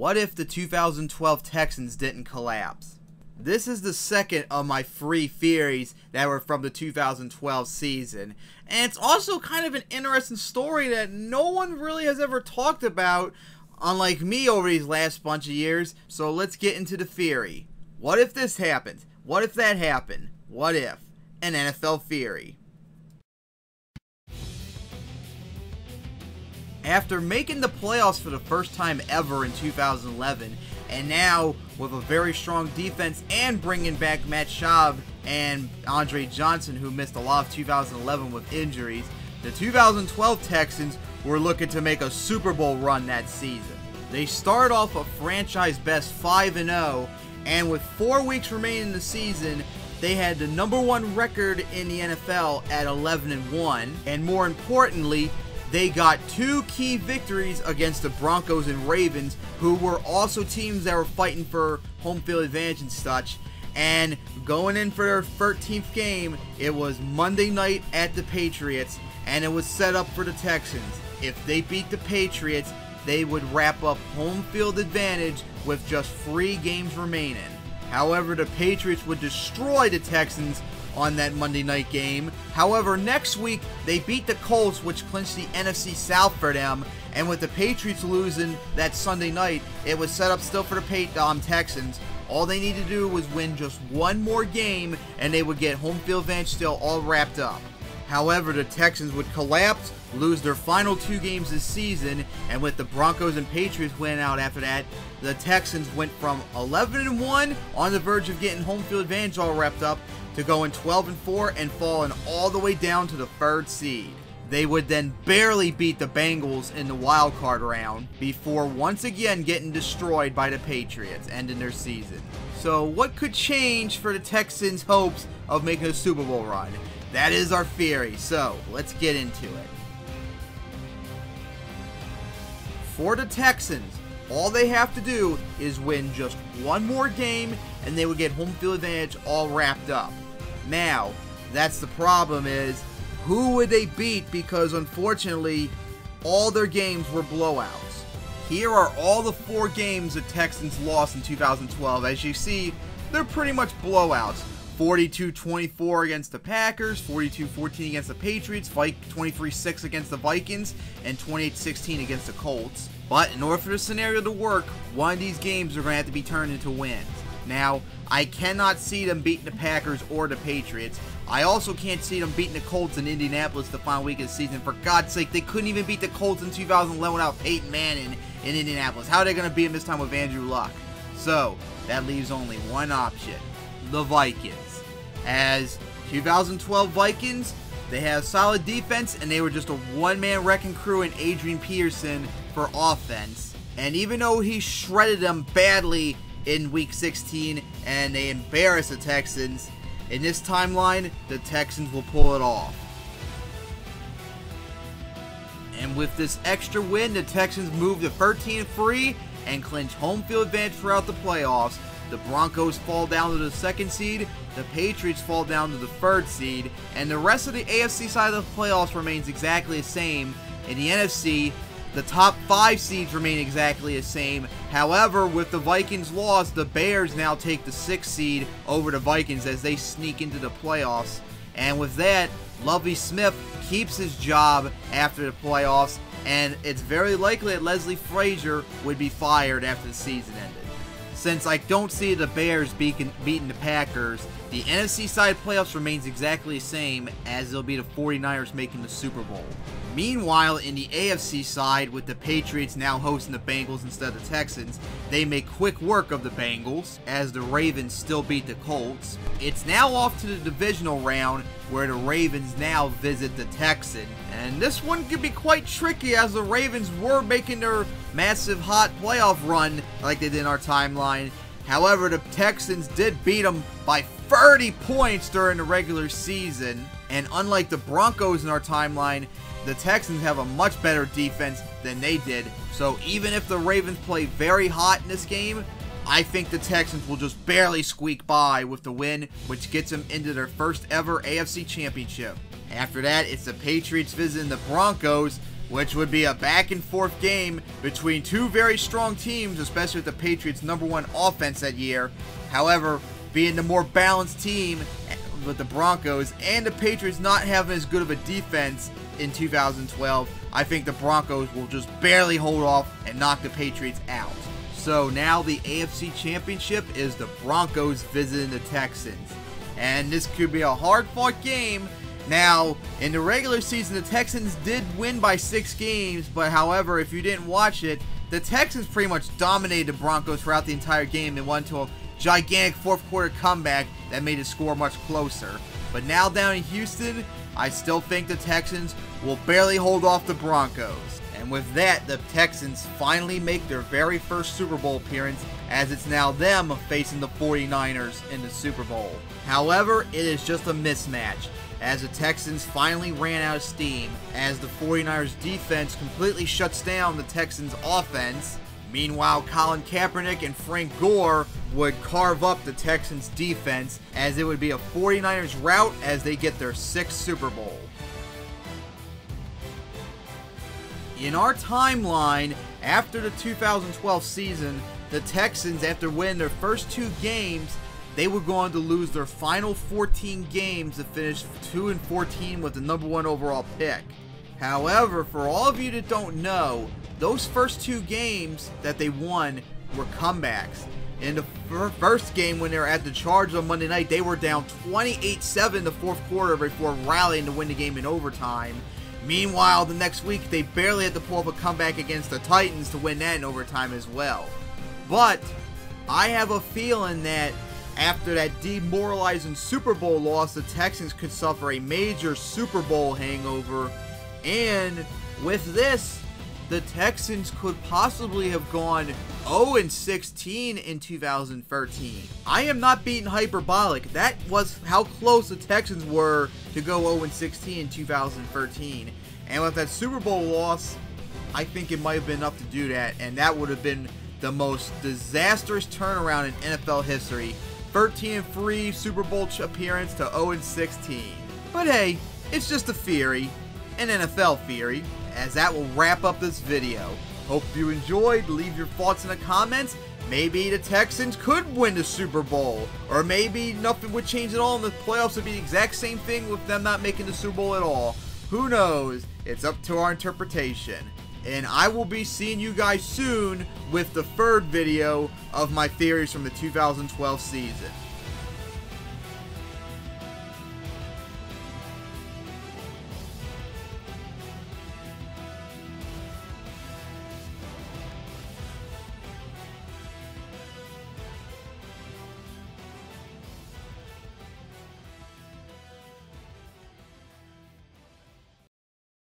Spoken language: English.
What if the 2012 Texans didn't collapse? This is the second of my 3 theories that were from the 2012 season. And it's also kind of an interesting story that no one really has ever talked about, unlike me over these last bunch of years. So let's get into the theory. What if this happened? What if that happened? What if? An NFL theory. After making the playoffs for the first time ever in 2011, and now with a very strong defense and bringing back Matt Schaub and Andre Johnson, who missed a lot of 2011 with injuries, the 2012 Texans were looking to make a Super Bowl run that season. They started off a franchise best 5-0, and with 4 weeks remaining in the season, they had the #1 record in the NFL at 11-1, and more importantly, they got 2 key victories against the Broncos and Ravens, who were also teams that were fighting for home field advantage and such. And going in for their 13th game, it was Monday night at the Patriots, and it was set up for the Texans. If they beat the Patriots, they would wrap up home field advantage with just 3 games remaining. However, the Patriots would destroy the Texans on that Monday night game. However, next week, they beat the Colts, which clinched the NFC South for them, and with the Patriots losing that Sunday night, it was set up still for the Texans. All they needed to do was win just 1 more game, and they would get home field advantage still all wrapped up. However, the Texans would collapse, lose their final 2 games this season, and with the Broncos and Patriots winning out after that, the Texans went from 11-1 on the verge of getting home field advantage all wrapped up to going 12-4 and falling all the way down to the 3rd seed. They would then barely beat the Bengals in the Wildcard round before once again getting destroyed by the Patriots, ending their season. So what could change for the Texans' hopes of making a Super Bowl run? That is our theory, so let's get into it. For the Texans, all they have to do is win just 1 more game and they would get home field advantage all wrapped up. Now, that's the problem is, who would they beat? Because unfortunately, all their games were blowouts. Here are all the 4 games the Texans lost in 2012. As you see, they're pretty much blowouts. 42-24 against the Packers, 42-14 against the Patriots, 23-6 against the Vikings, and 28-16 against the Colts. But in order for the scenario to work, one of these games are going to have to be turned into wins. Now, I cannot see them beating the Packers or the Patriots. I also can't see them beating the Colts in Indianapolis the final week of the season. For God's sake, they couldn't even beat the Colts in 2011 without Peyton Manning in Indianapolis. How are they going to beat them this time with Andrew Luck? So, that leaves only one option. The Vikings. As 2012 Vikings, they had a solid defense and they were just a one-man wrecking crew in Adrian Peterson for offense. And even though he shredded them badly in week 16 and they embarrassed the Texans, in this timeline, the Texans will pull it off. And with this extra win, the Texans move to 13-3 and clinch home field advantage throughout the playoffs. The Broncos fall down to the 2nd seed, the Patriots fall down to the 3rd seed, and the rest of the AFC side of the playoffs remains exactly the same. In the NFC, the top 5 seeds remain exactly the same. However, with the Vikings loss, the Bears now take the 6th seed over the Vikings as they sneak into the playoffs. And with that, Lovie Smith keeps his job after the playoffs, and it's very likely that Leslie Frazier would be fired after the season ended. Since I don't see the Bears beating the Packers, the NFC side playoffs remains exactly the same, as it'll be the 49ers making the Super Bowl. Meanwhile, in the AFC side, with the Patriots now hosting the Bengals instead of the Texans, they make quick work of the Bengals, as the Ravens still beat the Colts. It's now off to the Divisional Round, where the Ravens now visit the Texans. And this one could be quite tricky, as the Ravens were making their massive hot playoff run like they did in our timeline. However, the Texans did beat them by 30 points during the regular season. And unlike the Broncos in our timeline, the Texans have a much better defense than they did. So even if the Ravens play very hot in this game, I think the Texans will just barely squeak by with the win, which gets them into their first ever AFC Championship. After that, it's the Patriots visiting the Broncos, which would be a back and forth game between two very strong teams, especially with the Patriots' #1 offense that year. However, being the more balanced team with the Broncos and the Patriots not having as good of a defense in 2012, I think the Broncos will just barely hold off and knock the Patriots out. So now the AFC Championship is the Broncos visiting the Texans. And this could be a hard-fought game. Now, in the regular season, the Texans did win by 6 games, but however, if you didn't watch it, the Texans pretty much dominated the Broncos throughout the entire game and won to a gigantic fourth quarter comeback that made the score much closer. But now down in Houston, I still think the Texans will barely hold off the Broncos. And with that, the Texans finally make their very first Super Bowl appearance, as it's now them facing the 49ers in the Super Bowl. However, it is just a mismatch, as the Texans finally ran out of steam, as the 49ers defense completely shuts down the Texans offense. Meanwhile, Colin Kaepernick and Frank Gore would carve up the Texans defense, as it would be a 49ers rout as they get their 6th Super Bowl. In our timeline, after the 2012 season, the Texans, after winning their first 2 games, they were going to lose their final 14 games to finish 2-14 with the #1 overall pick. However, for all of you that don't know, those first 2 games that they won were comebacks. In the first game, when they were at the Chargers on Monday night, they were down 28-7 in the fourth quarter before rallying to win the game in overtime. Meanwhile, the next week, they barely had to pull up a comeback against the Titans to win that in overtime as well. But I have a feeling that after that demoralizing Super Bowl loss, the Texans could suffer a major Super Bowl hangover. And with this, the Texans could possibly have gone 0-16 in 2013. I am not being hyperbolic. That was how close the Texans were to go 0-16 in 2013. And with that Super Bowl loss, I think it might have been enough to do that, and that would have been the most disastrous turnaround in NFL history. 13-3 Super Bowl appearance to 0-16. But hey, it's just a theory, an NFL theory, as that will wrap up this video. Hope you enjoyed. Leave your thoughts in the comments. Maybe the Texans could win the Super Bowl, or maybe nothing would change at all and the playoffs would be the exact same thing with them not making the Super Bowl at all. Who knows? It's up to our interpretation. And I will be seeing you guys soon with the 3rd video of my theories from the 2012 season.